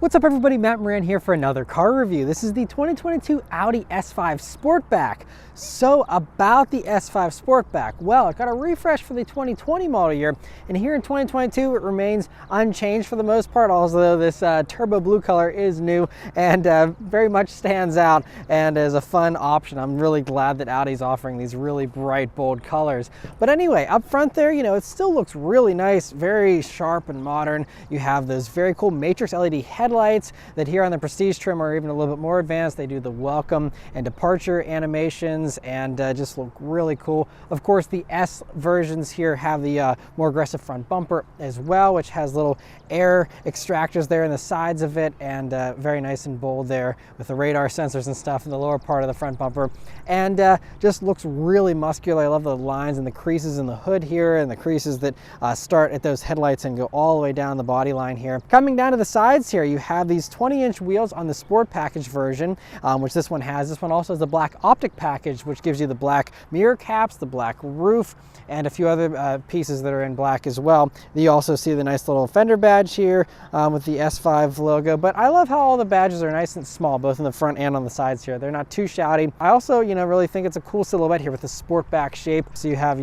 What's up everybody, Matt Maran here for another car review. This is the 2022 Audi S5 Sportback. So about the S5 Sportback, well, it got a refresh for the 2020 model year, and here in 2022 it remains unchanged for the most part, although this turbo blue color is new and very much stands out and is a fun option. I'm really glad that Audi's offering these really bright, bold colors. But anyway, up front there, you know, it still looks really nice, very sharp and modern. You have those very cool matrix LED headlights that here on the Prestige trim are even a little bit more advanced. They do the welcome and departure animations and just look really cool. Of course, the S versions here have the more aggressive front bumper as well, which has little air extractors there in the sides of it, and very nice and bold there with the radar sensors and stuff in the lower part of the front bumper, and just looks really muscular. I love the lines and the creases in the hood here, and the creases that start at those headlights and go all the way down the body line here. Coming down to the sides here, you have these 20-inch wheels on the Sport Package version, which this one has. This one also has the black optic package, which gives you the black mirror caps, the black roof, and a few other pieces that are in black as well. You also see the nice little fender badge here with the S5 logo, but I love how all the badges are nice and small, both in the front and on the sides here. They're not too shouty. I also, really think it's a cool silhouette here with the Sportback shape. So you have,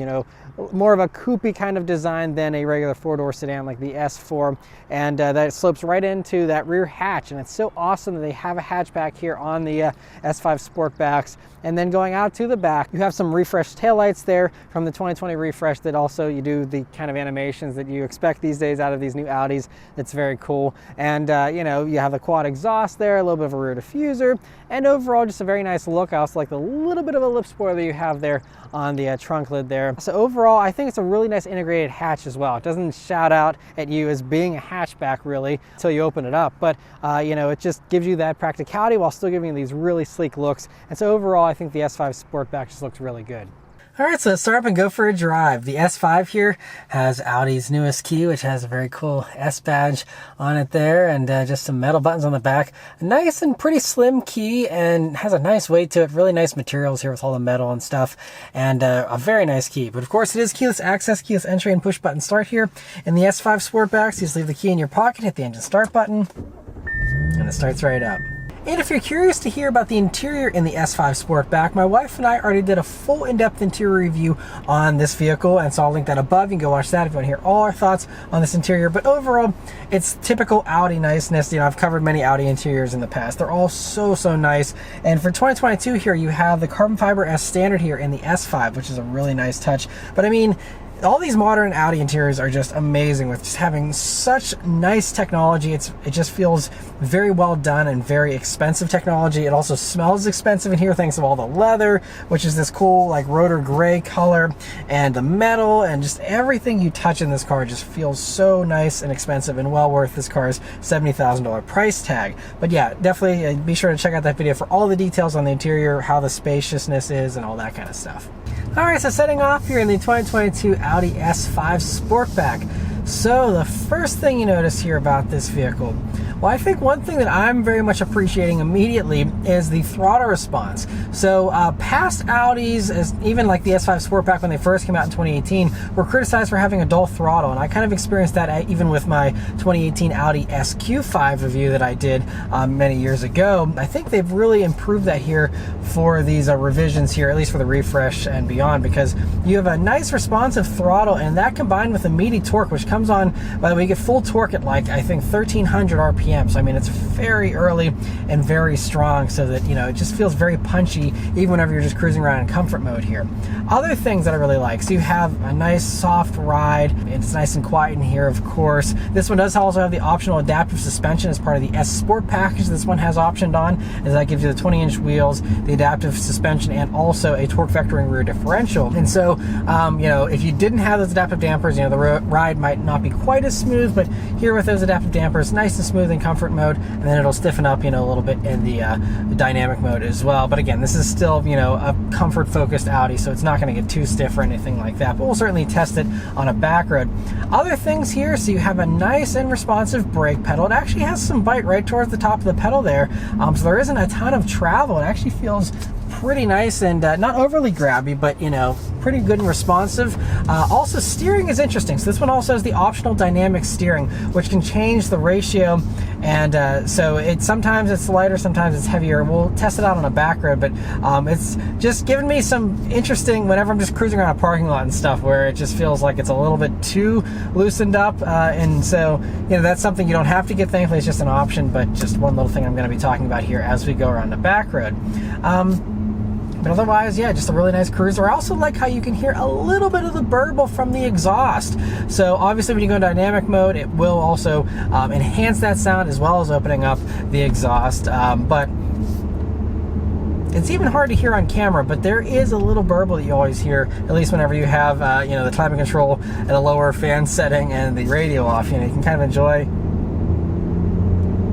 more of a coupé kind of design than a regular four-door sedan like the S4, and that slopes right into that rear hatch, and it's so awesome that they have a hatchback here on the S5 Sportbacks. And then going out to the back, you have some refreshed taillights there from the 2020 refresh that also you do the kind of animations that you expect these days out of these new Audis. It's very cool. And you have the quad exhaust there, a little bit of a rear diffuser, and overall just a very nice look. I also like the little bit of a lip spoiler you have there on the trunk lid there. So overall, I think it's a really nice integrated hatch as well. It doesn't shout out at you as being a hatchback really until you open it up, but it just gives you that practicality while still giving you these really sleek looks. And so overall, I think the S5 Sportback just looks really good. All right, so let's start up and go for a drive. The S5 here has Audi's newest key, which has a very cool S badge on it there, and just some metal buttons on the back. A nice and pretty slim key, and has a nice weight to it. Really nice materials here with all the metal and stuff, and a very nice key. But of course, it is keyless access, keyless entry, and push button start here in the S5 Sportback. So you just leave the key in your pocket, hit the engine start button, and it starts right up. And if you're curious to hear about the interior in the S5 Sportback, my wife and I already did a full in-depth interior review on this vehicle, and so I'll link that above. You can go watch that if you want to hear all our thoughts on this interior. But overall, it's typical Audi niceness. I've covered many Audi interiors in the past. They're all so nice. And for 2022 here, you have the carbon fiber as standard here in the S5, which is a really nice touch. But I mean, all these modern Audi interiors are just amazing with just having such nice technology. It just feels very well done and very expensive technology. It also smells expensive in here thanks to all the leather, which is this cool like rotor gray color, and the metal, and just everything you touch in this car just feels so nice and expensive and well worth this car's $70,000 price tag. But yeah, definitely be sure to check out that video for all the details on the interior, how the spaciousness is, and all that kind of stuff. All right, so setting off here in the 2022 Audi S5 Sportback. So the first thing you notice here about this vehicle, well, I think one thing that I'm very much appreciating immediately is the throttle response. So past Audis, even like the S5 Sportback when they first came out in 2018, were criticized for having a dull throttle, and I kind of experienced that even with my 2018 Audi SQ5 review that I did many years ago. I think they've really improved that here for these revisions here, at least for the refresh and beyond, because you have a nice responsive throttle, and that combined with a meaty torque, which comes on, by the way, you get full torque at like, I think 1300 RPM. So I mean, it's very early and very strong, so that, it just feels very punchy even whenever you're just cruising around in comfort mode here. Other things that I really like, so you have a nice soft ride. It's nice and quiet in here, of course. This one does also have the optional adaptive suspension as part of the S Sport package. This one has optioned on, as that gives you the 20-inch wheels, the adaptive suspension, and also a torque vectoring rear differential. And so, if you didn't have those adaptive dampers, the ride might not be quite as smooth, but here with those adaptive dampers, nice and smooth in comfort mode, and then it'll stiffen up, a little bit in the dynamic mode as well. But again, this is still, a comfort-focused Audi, so it's not going to get too stiff or anything like that, but we'll certainly test it on a back road. Other things here, so you have a nice and responsive brake pedal. It actually has some bite right towards the top of the pedal there, so there isn't a ton of travel. It actually feels pretty nice and not overly grabby, but pretty good and responsive. Also, steering is interesting. So this one also has the optional dynamic steering, which can change the ratio. And so sometimes it's lighter, sometimes it's heavier. We'll test it out on a back road, but it's just given me some interesting, whenever I'm just cruising around a parking lot and stuff, where it just feels like it's a little bit too loosened up. And so, that's something you don't have to get. Thankfully, it's just an option, but just one little thing I'm going to be talking about here as we go around the back road. But otherwise, yeah, just a really nice cruiser. I also like how you can hear a little bit of the burble from the exhaust. So obviously when you go in dynamic mode, it will also enhance that sound as well as opening up the exhaust. But it's even hard to hear on camera, but there is a little burble that you always hear, at least whenever you have the climate control at a lower fan setting and the radio off. You can kind of enjoy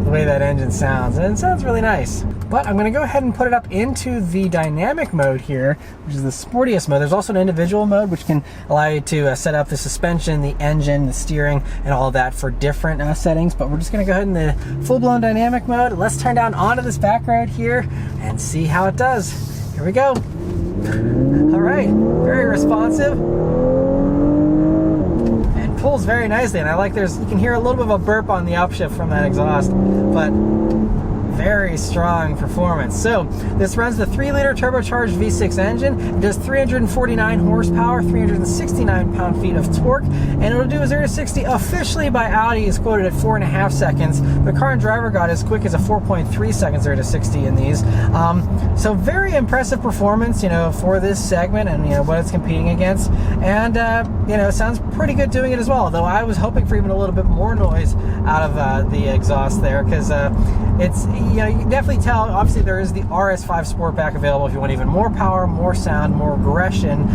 the way that engine sounds, and it sounds really nice. But I'm going to go ahead and put it up into the dynamic mode here, which is the sportiest mode. There's also an individual mode, which can allow you to set up the suspension, the engine, the steering, and all of that for different settings. But we're just going to go ahead in the full-blown dynamic mode. Let's turn down onto this back road here and see how it does. Here we go. All right, very responsive. And pulls very nicely. And I like you can hear a little bit of a burp on the upshift from that exhaust, but very strong performance. So this runs the 3-liter turbocharged V6 engine. It does 349 horsepower, 369 pound-feet of torque, and it'll do a 0 to 60 officially by Audi is quoted at 4.5 seconds. The car and driver got as quick as a 4.3 seconds 0 to 60 in these. So very impressive performance, for this segment and what it's competing against. And it sounds pretty good doing it as well. Though I was hoping for even a little bit more noise out of the exhaust there, because it's you can definitely tell. Obviously, there is the RS5 Sportback available if you want even more power, more sound, more aggression.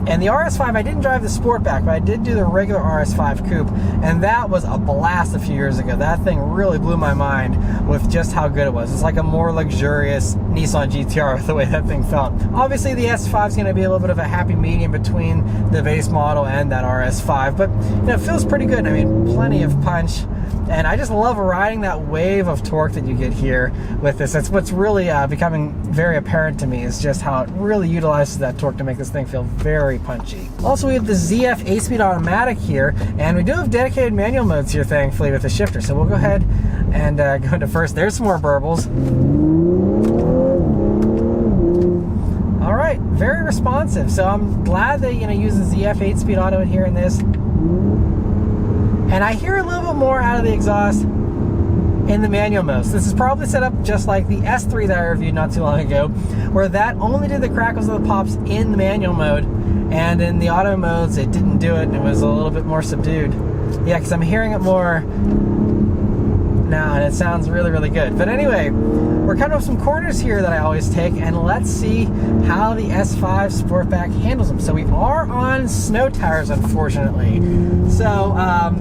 And the RS5, I didn't drive the Sportback, but I did do the regular RS5 Coupe, and that was a blast a few years ago. That thing really blew my mind with just how good it was. It's like a more luxurious Nissan GTR with the way that thing felt. Obviously, the S5 is going to be a little bit of a happy medium between the base model and that RS5, but it feels pretty good. I mean, plenty of punch. And I just love riding that wave of torque that you get here with this. That's what's really becoming very apparent to me, is just how it really utilizes that torque to make this thing feel very punchy. Also, we have the ZF 8-speed automatic here, and we do have dedicated manual modes here, thankfully, with the shifter. So we'll go ahead and go into first. There's some more burbles. All right, very responsive. So I'm glad that use the ZF 8-speed auto in here in this. And I hear a little bit more out of the exhaust in the manual mode. So this is probably set up just like the S3 that I reviewed not too long ago, where that only did the crackles and the pops in the manual mode, and in the auto modes it didn't do it, and it was a little bit more subdued. Yeah, because I'm hearing it more now, and it sounds really, really good. But anyway, we're coming up some corners here that I always take, and let's see how the S5 Sportback handles them. So we are on snow tires, unfortunately. So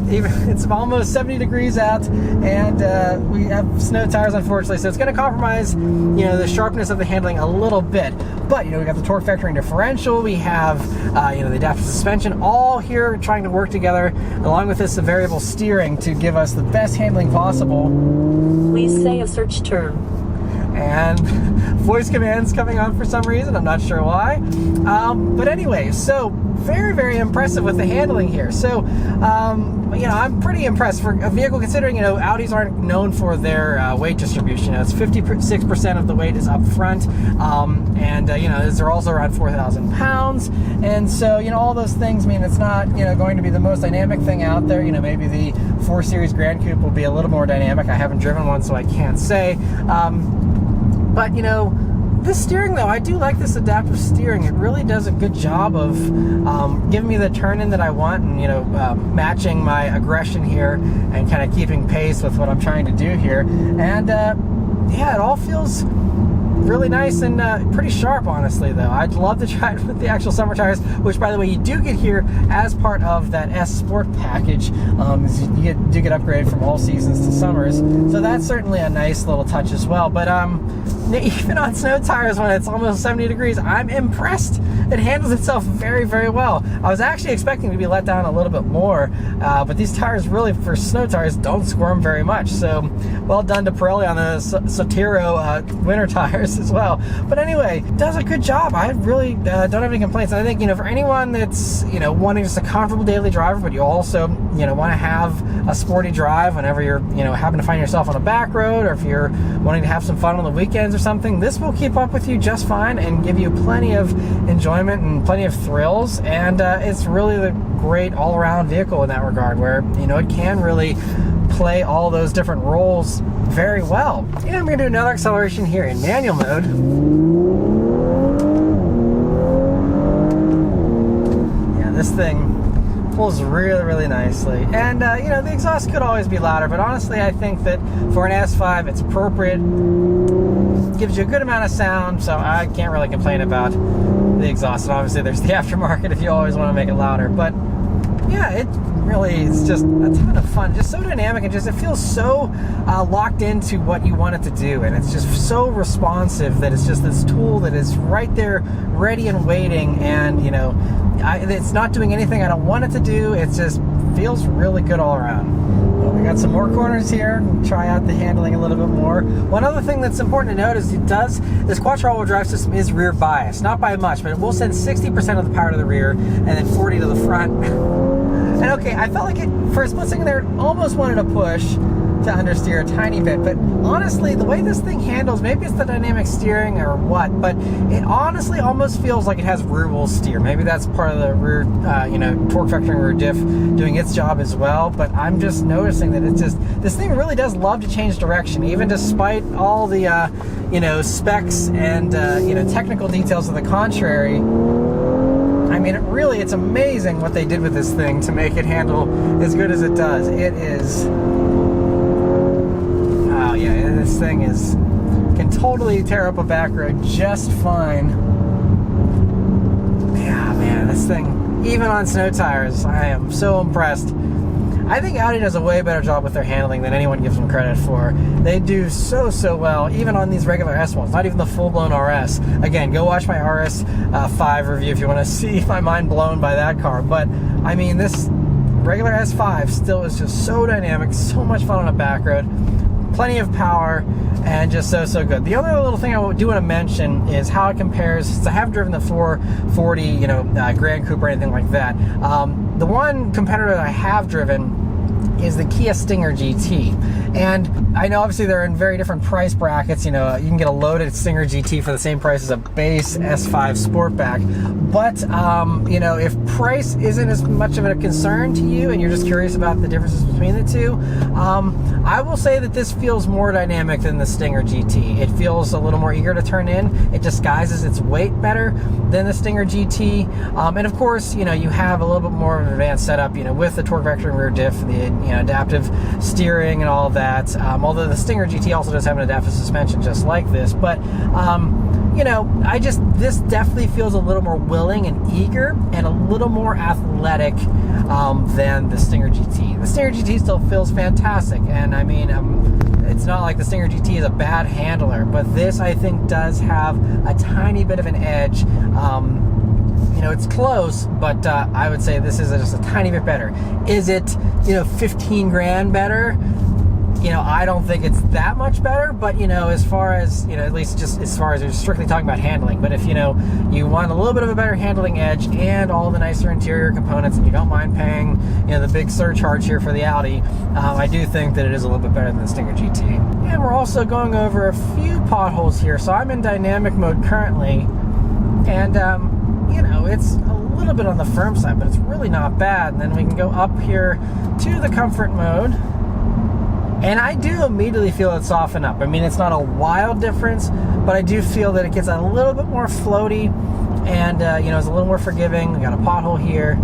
it's almost 70 degrees out, and we have snow tires, unfortunately. So it's going to compromise, the sharpness of the handling a little bit. But we got the torque vectoring differential, we have the adaptive suspension, all here trying to work together, along with this variable steering to give us the best handling possible. Please say a search term. And voice commands coming on for some reason, I'm not sure why. But anyway, so very, very impressive with the handling here. So, I'm pretty impressed for a vehicle, considering, Audis aren't known for their weight distribution. It's 56% of the weight is up front, and they're also around 4,000 pounds. And so, all those things mean it's not, going to be the most dynamic thing out there. Maybe the 4 Series Grand Coupe will be a little more dynamic. I haven't driven one, so I can't say. But, this steering, though, I do like this adaptive steering. It really does a good job of giving me the turn-in that I want, and, matching my aggression here and kind of keeping pace with what I'm trying to do here. And, it all feels really nice and pretty sharp, honestly, though. I'd love to try it with the actual summer tires, which, by the way, you do get here as part of that S Sport package. You do get upgraded from all seasons to summers, so that's certainly a nice little touch as well. But even on snow tires when it's almost 70 degrees, I'm impressed. It handles itself very, very well. I was actually expecting to be let down a little bit more, but these tires really, for snow tires, don't squirm very much. So well done to Pirelli on the Sotero winter tires as well. But anyway, does a good job. I really don't have any complaints. And I think, for anyone that's, wanting just a comfortable daily driver, but you also, want to have a sporty drive whenever you're, happen to find yourself on a back road, or if you're wanting to have some fun on the weekends or something, this will keep up with you just fine and give you plenty of enjoyment and plenty of thrills. And it's really the great all-around vehicle in that regard, where, it can really play all those different roles very well. And I'm going to do another acceleration here in manual mode. Yeah, this thing pulls really, really nicely. And, the exhaust could always be louder, but honestly, I think that for an S5, it's appropriate. Gives you a good amount of sound, so I can't really complain about the exhaust. And obviously, there's the aftermarket if you always want to make it louder. But, yeah, it's just a ton of fun. Just so dynamic, and it feels so locked into what you want it to do. And it's just so responsive that it's just this tool that is right there, ready and waiting. And, it's not doing anything I don't want it to do. It just feels really good all around. Well, we got some more corners here. Try out the handling a little bit more. One other thing that's important to note is this quattro all-wheel drive system is rear biased. Not by much, but it will send 60% of the power to the rear and then 40 to the front. And okay, I felt like for a split second there, it almost wanted to push to understeer a tiny bit, but honestly, the way this thing handles, maybe it's the dynamic steering or what, but it honestly almost feels like it has rear wheel steer. Maybe that's part of the rear, torque vectoring rear diff doing its job as well, but I'm just noticing that this thing really does love to change direction, even despite all the, specs and, technical details of the contrary. I mean, it's amazing what they did with this thing to make it handle as good as it does. It is, oh yeah, this thing can totally tear up a back road just fine. Yeah, man, this thing, even on snow tires, I am so impressed. I think Audi does a way better job with their handling than anyone gives them credit for. They do so well, even on these regular S1s, not even the full-blown RS. Again, go watch my RS5 review if you want to see my mind blown by that car. But, I mean, this regular S5 still is just so dynamic, so much fun on a back road, plenty of power, and just so good. The other little thing I do want to mention is how it compares, since I haven't driven the 440, Grand Coupe or anything like that. The one competitor that I have driven is the Kia Stinger GT. And I know obviously they're in very different price brackets. You can get a loaded Stinger GT for the same price as a base S5 Sportback. But, if price isn't as much of a concern to you and you're just curious about the differences between the two, I will say that this feels more dynamic than the Stinger GT. It feels a little more eager to turn in. It disguises its weight better than the Stinger GT. And of course, you have a little bit more of an advanced setup, with the torque vectoring rear diff, the adaptive steering and all of that. Although the Stinger GT also does have an adaptive suspension just like this. But, this definitely feels a little more willing and eager and a little more athletic than the Stinger GT. The Stinger GT still feels fantastic, and I mean, it's not like the Stinger GT is a bad handler, but this I think does have a tiny bit of an edge. It's close, but I would say this is just a tiny bit better. Is it, 15 grand better? I don't think it's that much better, but, as far as, at least just as far as you're strictly talking about handling, but if, you want a little bit of a better handling edge and all the nicer interior components, and you don't mind paying, the big surcharge here for the Audi, I do think that it is a little bit better than the Stinger GT. And we're also going over a few potholes here. So I'm in dynamic mode currently, and, it's a little bit on the firm side, but it's really not bad. And then we can go up here to the comfort mode. And I do immediately feel it soften up. I mean, it's not a wild difference, but I do feel that it gets a little bit more floaty and, it's a little more forgiving. We got a pothole here.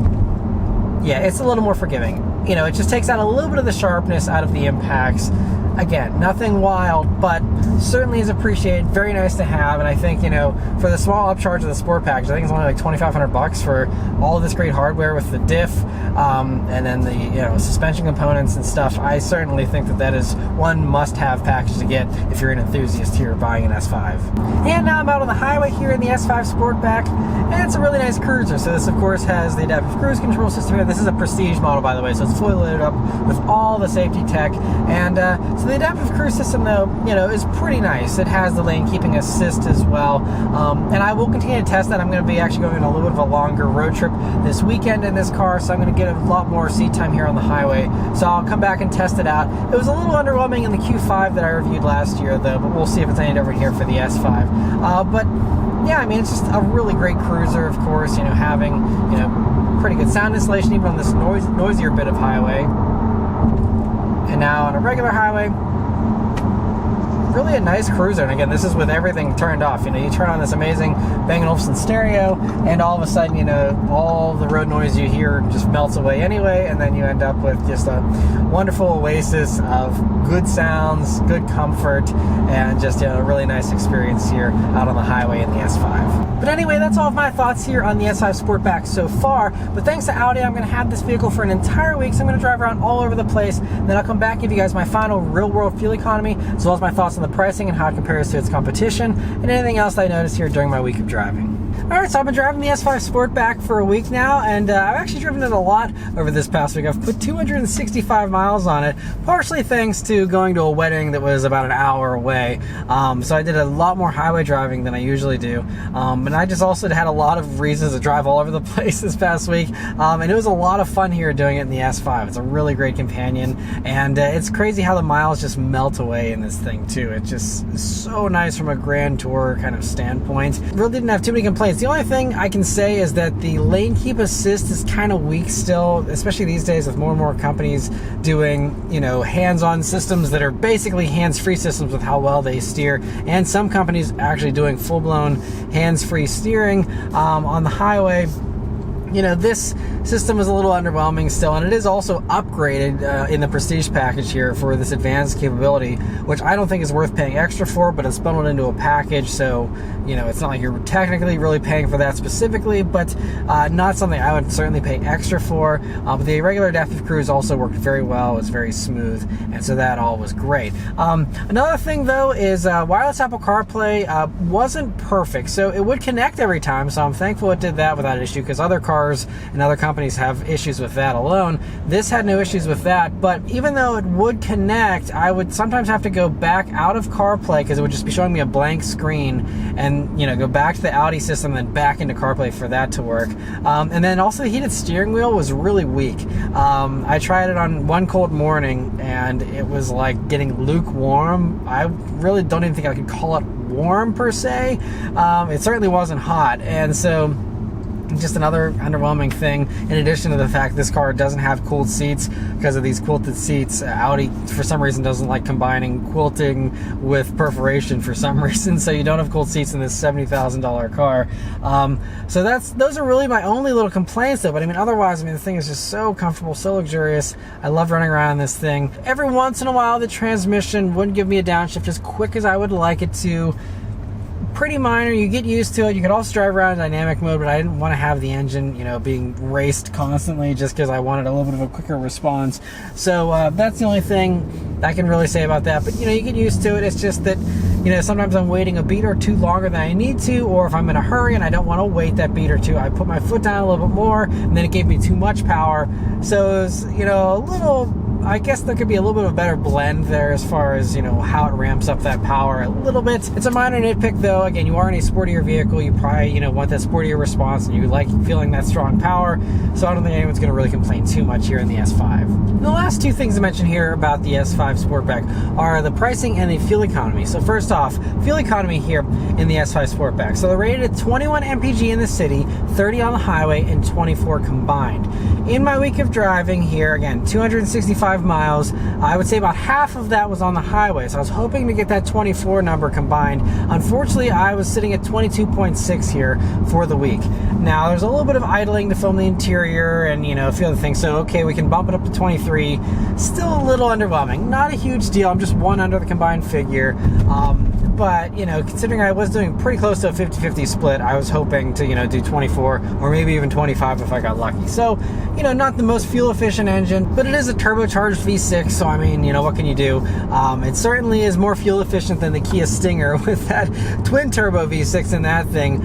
Yeah, it's a little more forgiving. It just takes out a little bit of the sharpness out of the impacts. Again, nothing wild, but certainly is appreciated. Very nice to have, and I think, you know, for the small upcharge of the sport package, I think it's only like $2,500 for all of this great hardware with the diff, and then the, you know, suspension components and stuff. I certainly think that that is one must-have package to get if you're an enthusiast here buying an S5. And now I'm out on the highway here in the S5 Sportback, and it's a really nice cruiser. So this, of course, has the adaptive cruise control system here. This is a Prestige model, by the way, so it's fully loaded up with all the safety tech. And so the adaptive cruise system, though, you know, is pretty nice. It has the lane keeping assist as well, and I will continue to test that. I'm going to be actually going on a little bit of a longer road trip this weekend in this car, so I'm going to get a lot more seat time here on the highway. So I'll come back and test it out. It was a little underwhelming in the Q5 that I reviewed last year, though, but we'll see if it's any different here for the S5. But yeah, I mean, it's just a really great cruiser, of course, you know, having, you know, pretty good sound insulation even on this noisier bit of highway. And now on a regular highway, really a nice cruiser. And again, this is with everything turned off. You know, you turn on this amazing Bang & Olufsen stereo, and all of a sudden, you know, all the road noise you hear just melts away anyway, and then you end up with just a wonderful oasis of good sounds, good comfort, and just, you know, a really nice experience here out on the highway in the S5. But anyway, that's all of my thoughts here on the S5 Sportback so far. But thanks to Audi, I'm going to have this vehicle for an entire week, so I'm going to drive around all over the place. Then I'll come back and give you guys my final real-world fuel economy, as well as my thoughts on the pricing and how it compares to its competition, and anything else that I noticed here during my week of driving. Alright, so I've been driving the S5 Sportback for a week now, and I've actually driven it a lot over this past week. I've put 265 miles on it, partially thanks to going to a wedding that was about an hour away. So I did a lot more highway driving than I usually do. And I just also had a lot of reasons to drive all over the place this past week. And it was a lot of fun here doing it in the S5. It's a really great companion, and it's crazy how the miles just melt away in this thing too. It's just so nice from a grand tour kind of standpoint. Really didn't have too many complaints. The only thing I can say is that the lane keep assist is kind of weak still, especially these days with more and more companies doing, you know, hands-on systems that are basically hands-free systems with how well they steer, and some companies actually doing full-blown hands-free steering on the highway. You know, this system is a little underwhelming still, and it is also upgraded in the Prestige package here for this advanced capability, which I don't think is worth paying extra for, but it's bundled into a package, so, you know, it's not like you're technically really paying for that specifically, but not something I would certainly pay extra for. But the regular adaptive cruise also worked very well. It was very smooth, and so that all was great. Another thing, though, is wireless Apple CarPlay wasn't perfect, so it would connect every time, so I'm thankful it did that without issue, because other cars and other companies have issues with that alone. This had no issues with that, but even though it would connect, I would sometimes have to go back out of CarPlay because it would just be showing me a blank screen, and, you know, go back to the Audi system and then back into CarPlay for that to work. And then also the heated steering wheel was really weak. I tried it on one cold morning and it was like getting lukewarm. I really don't even think I could call it warm per se. It certainly wasn't hot, and so just another underwhelming thing, in addition to the fact this car doesn't have cooled seats because of these quilted seats. Audi, for some reason, doesn't like combining quilting with perforation for some reason, so you don't have cooled seats in this $70,000 car. So those are really my only little complaints, though. But I mean, otherwise, I mean, the thing is just so comfortable, so luxurious. I love running around in this thing. Every once in a while, the transmission wouldn't give me a downshift as quick as I would like it to. Pretty minor, you get used to it. You could also drive around in dynamic mode, but I didn't want to have the engine, you know, being raced constantly just because I wanted a little bit of a quicker response. So that's the only thing I can really say about that. But, you know, you get used to it. It's just that, you know, sometimes I'm waiting a beat or two longer than I need to, or if I'm in a hurry and I don't want to wait that beat or two, I put my foot down a little bit more, and then it gave me too much power. So it was, you know, a little, I guess there could be a little bit of a better blend there as far as, you know, how it ramps up that power a little bit. It's a minor nitpick, though. Again, you are in a sportier vehicle. You probably, you know, want that sportier response, and you like feeling that strong power. So I don't think anyone's going to really complain too much here in the S5. And the last two things to mention here about the S5 Sportback are the pricing and the fuel economy. So first off, fuel economy here in the S5 Sportback. So they're rated at 21 mpg in the city, 30 on the highway, and 24 combined. In my week of driving here, again, 265 miles, I would say about half of that was on the highway. So I was hoping to get that 24 number combined. Unfortunately, I was sitting at 22.6 here for the week. Now, there's a little bit of idling to film the interior and, a few other things. So, okay, we can bump it up to 23. Still a little underwhelming. Not a huge deal. I'm just one under the combined figure. But, considering I was doing pretty close to a 50-50 split, I was hoping to, do 24 or maybe even 25 if I got lucky. So, not the most fuel efficient engine, but it is a turbocharged V6. So, I mean, what can you do? It certainly is more fuel efficient than the Kia Stinger with that twin turbo V6 in that thing.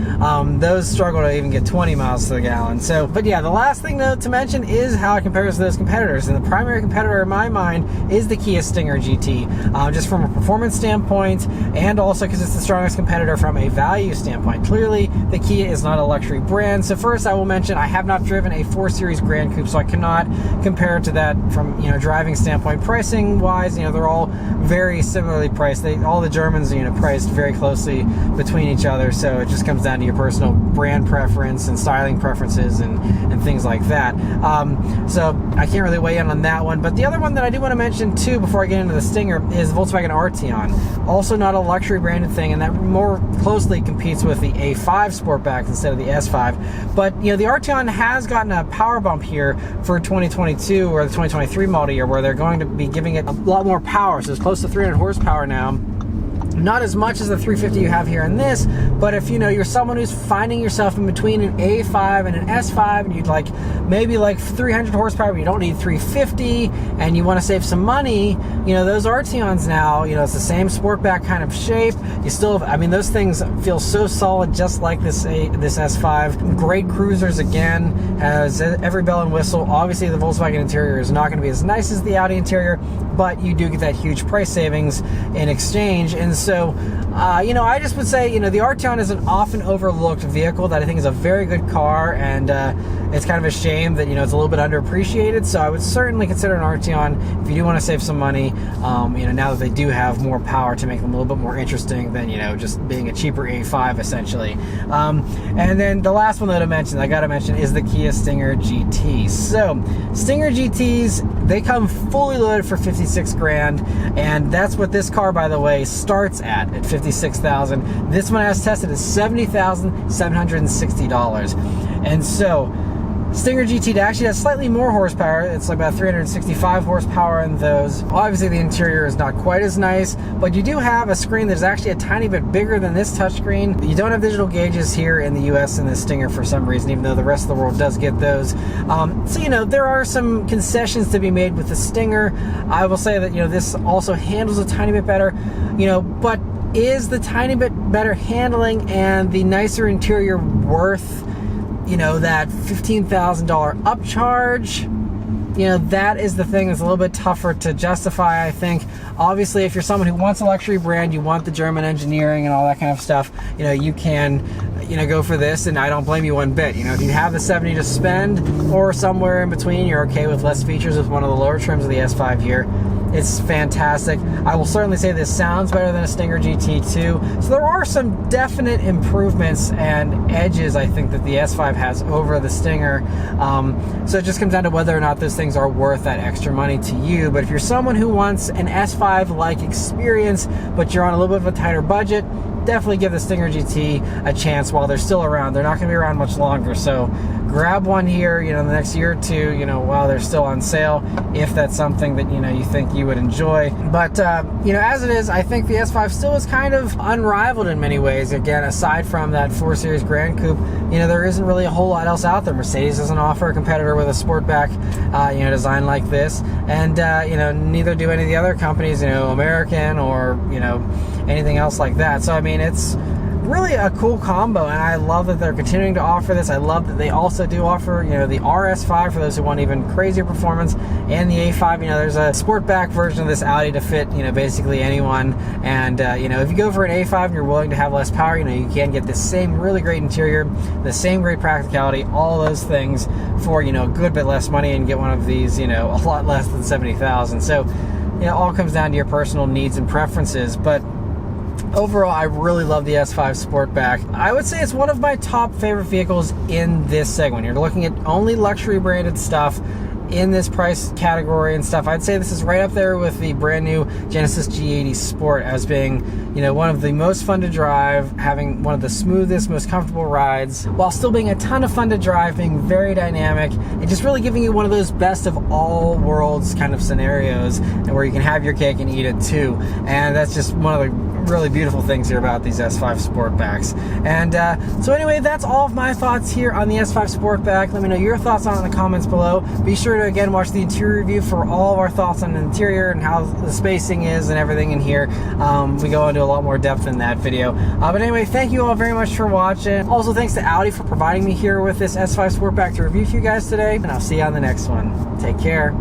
Those struggle to even get 20 miles to the gallon. So, but yeah, the last thing to mention is how it compares to those competitors. And the primary competitor in my mind is the Kia Stinger GT, just from a performance standpoint, and also because it's the strongest competitor from a value standpoint. Clearly, the Kia is not a luxury brand. So first, I will mention I have not driven a 4 Series Grand Coupe, so I cannot compare it to that from driving standpoint. Pricing wise, they're all very similarly priced. All the Germans priced very closely between each other. So it just comes down to your personal brand preference and styling preferences and things like that. So I can't really weigh in on that one. But the other one that I do want to mention too before I get into the Stinger is Volkswagen Arteon. Also not a luxury branded thing, and that more closely competes with the A5 Sportback instead of the S5. But the Arteon has gotten a power bump here for 2022 or the 2023 model year, where they're going to be giving it a lot more power. So it's close to 300 horsepower now. Not as much as the 350 you have here in this, but if you're someone who's finding yourself in between an A5 and an S5, and you'd maybe like 300 horsepower, but you don't need 350, and you want to save some money, those Arteons now, it's the same Sportback kind of shape. You still, those things feel so solid, just like this S5. Great cruisers again, has every bell and whistle. Obviously, the Volkswagen interior is not going to be as nice as the Audi interior, but you do get that huge price savings in exchange. And so, I just would say, the Arteon is an often overlooked vehicle that I think is a very good car, and it's kind of a shame that, it's a little bit underappreciated. So I would certainly consider an Arteon if you do want to save some money, now that they do have more power to make them a little bit more interesting than, just being a cheaper A5 essentially. And then the last one that I got to mention is the Kia Stinger GT. So Stinger GTs, they come fully loaded for 56 grand, and that's what this car, by the way, starts at 56,000. This one, as tested, is $70,760. And so Stinger GT actually has slightly more horsepower. It's like about 365 horsepower in those. Obviously, the interior is not quite as nice, but you do have a screen that is actually a tiny bit bigger than this touchscreen. You don't have digital gauges here in the US in the Stinger for some reason, even though the rest of the world does get those. So, there are some concessions to be made with the Stinger. I will say that, this also handles a tiny bit better, but is the tiny bit better handling and the nicer interior worth that $15,000 upcharge? That is the thing that's a little bit tougher to justify, I think. Obviously, if you're someone who wants a luxury brand, you want the German engineering and all that kind of stuff, you can, go for this, and I don't blame you one bit. If you have the 70 to spend, or somewhere in between, you're okay with less features with one of the lower trims of the S5 here. It's fantastic. I will certainly say this sounds better than a Stinger GT2. So there are some definite improvements and edges, I think, that the S5 has over the Stinger. So it just comes down to whether or not those things are worth that extra money to you. But if you're someone who wants an S5-like experience, but you're on a little bit of a tighter budget, definitely give the Stinger GT a chance while they're still around. They're not going to be around much longer, so grab one here, in the next year or two, while they're still on sale, if that's something that, you think you would enjoy. But, as it is, I think the S5 still is kind of unrivaled in many ways. Again, aside from that 4 Series Grand Coupe, there isn't really a whole lot else out there. Mercedes doesn't offer a competitor with a Sportback, design like this, and, neither do any of the other companies, American or, anything else like that. So, it's really a cool combo, and I love that they're continuing to offer this. I love that they also do offer, the RS5 for those who want even crazier performance, and the A5. There's a Sportback version of this Audi to fit, basically anyone. And if you go for an A5 and you're willing to have less power, you can get the same really great interior, the same great practicality, all those things for a good bit less money, and get one of these, a lot less than 70,000. So, it all comes down to your personal needs and preferences. But overall, I really love the S5 Sportback. I would say it's one of my top favorite vehicles in this segment. You're looking at only luxury branded stuff in this price category and stuff. I'd say this is right up there with the brand new Genesis G80 Sport as being, you know, one of the most fun to drive, having one of the smoothest, most comfortable rides, while still being a ton of fun to drive, being very dynamic, and just really giving you one of those best of all worlds kind of scenarios, and where you can have your cake and eat it too. And that's just one of the really beautiful things here about these S5 Sportbacks. And so anyway, that's all of my thoughts here on the S5 Sportback. Let me know your thoughts on it in the comments below. Be sure to again watch the interior review for all of our thoughts on the interior and how the spacing is and everything in here. We go into a lot more depth in that video. But anyway, thank you all very much for watching. Also, thanks to Audi for providing me here with this S5 Sportback to review for you guys today. And I'll see you on the next one. Take care.